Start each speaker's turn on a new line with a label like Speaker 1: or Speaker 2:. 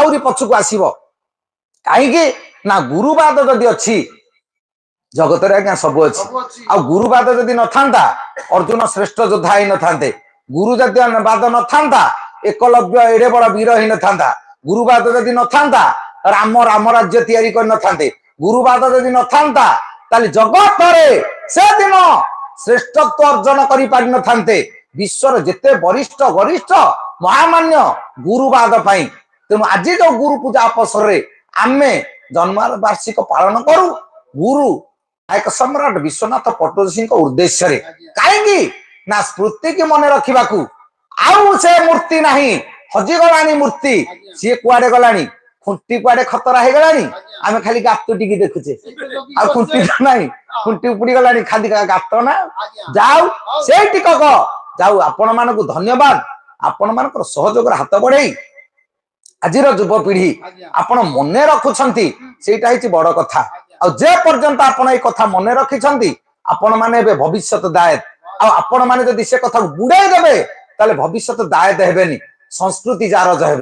Speaker 1: आहरी पछकु आसीबो काहेकि ना गुरुवाद जदि अच्छी जगत रे आज्ञा सब अच्छी आ गुरुवाद जदि न थांता अर्जुन श्रेष्ठ योद्धा ही न थांते गुरु जदि वाद न थांता एकलव्य एडे बड़ वीर ही न थांता गुरुवाद जदि न थांता राम राज्य तैयारी कर न थांते गुरुवाद जदि न थांता ताले जगत रे से दिन श्रेष्ठत्व अर्जन करि पारि न थांते विश्वर जेते वरिष्ठ गरिष्ठ महामान्य गुरुवाद पाई तेणु आज जो गुरु पूजा अवसर रे आमे जन्मार वार्षिक पालन करू गुरु एक सम्राट विश्वनाथ पट्टनायक उद्देश्य रे काहेकि ना स्मृति की मन रखिबाकू आउ से मूर्ति नाही हजि गलानी मूर्ति सी कुआडे गलानी खुंटी कुआडे खतरा हे गलानी आमे खाली गातो टिकी देखुचे आ खुंटी नाही खुंटी उपड़ी गलानी खाली गातो ना जाऊ से टिकक जाऊ आपण मानकू धन्यवाद आपण मानकर सहयोग हाथ बढ़ाई आजिर युवपीढ़ी आपण मन रखुछंती सेटा हिची बड़ कथा आ जे पर्यंत आपण ए कथा मन रखिछंती आपण माने बे भविष्यत दायित्व आ आपण माने जदि से कथा बुड़ाई देबे ताले भविष्यत दायित्व हेबेनी संस्कृति जार